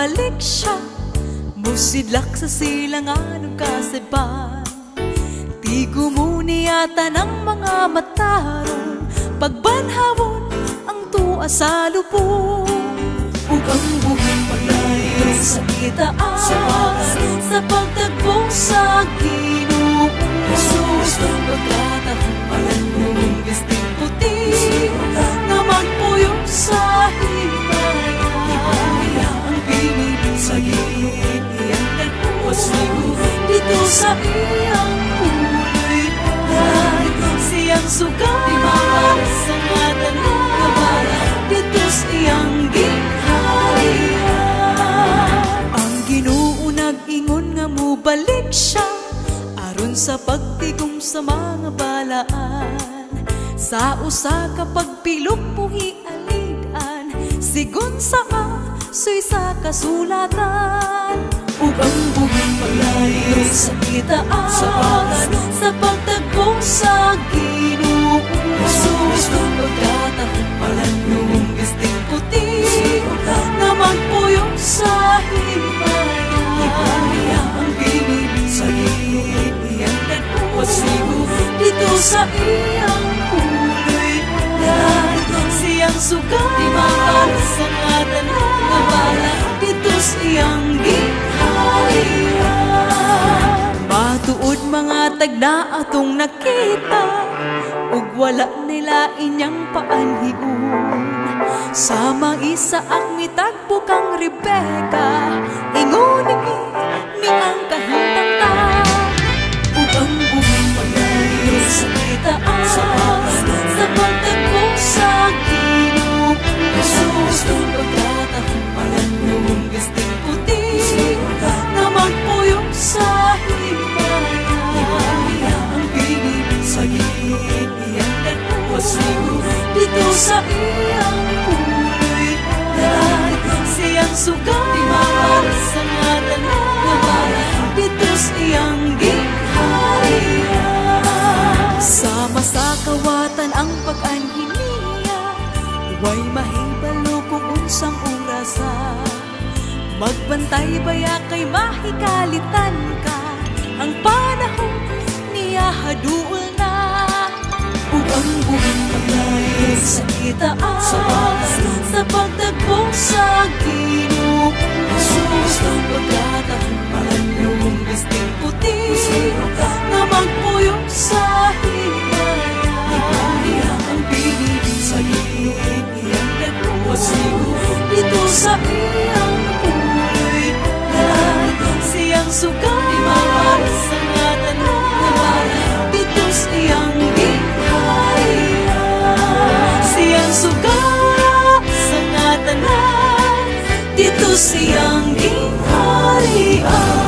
mubalik siya, musidlak sa silangan ng kasadban. Di gumuni yata ng mga mataron, pagbanhawon ang tuwa sa lubong. Ug ang buhay paglayo sa kitaan, sa pagtagpo sa Ginoo Jesus. Pagkatahong palanong bisting puti, na magpuyong sa himaya. Ang pinili sa gilid iyang nagpasigo, dito sa iyang uloy-uloy. Siyang sugat sa ngatan ng kabala, dito sa iyang gingharian. Ang Ginoo nag-ingon nga mubalik siya, aron sa pagtigom sa mga balaan. Sa usa ka pagpilok puhi alidan, sigon sa asoy sa kasulatan. Ug ang buhay paglayo sa kitaan, sa pagtagpo sa Ginoo Jesus. Pagkatahong palanong bisting puti, na magpuyong sa himaya. Ang pinili sa gilid iyang nagpasigo, dito sa iyang uloy-uloy. Siyang sugat sa ngatan ng kabala, dito sa iyang gingharian. Matuod mga tagna atong nakita, ug wala nila inyang paanhiun. Sa isa ang mitagpo kang Rebecca, inguni ni ang kahintang. Ug ang buhay paglayo sa kitaan, sa pagtagpo sa Ginoo Jesus. Pagkatahong palanong bisting puti, na magpuyong sa himaya. Ang pinili sa gilid iyang nagpasigo, dito sa iyang uloy-uloy. Siyang sugat sa ngatan ng kabala, dito sa iyang gingharian. Sama sa kawatan ang pag-anhiniya, huway mahibalo kung unsang orasan. Magbantay baya kay mahikalitan ka, ang panahon niya haduol na. Ug ang buhay paglayo sa kitaan, sa pagtagpo sa Ginoo Jesus. Pagkatahong palanong bisting puti, na magpuyong sa himaya. Ang pinili sa gilid iyang nagpasigo, dito sa iyang uloy-uloy. Siyang sugat sa ngatan ng kabala, dito sa iyang gingharian. Siyang sugat sa ngatan ng, dito sa iyang gingharian.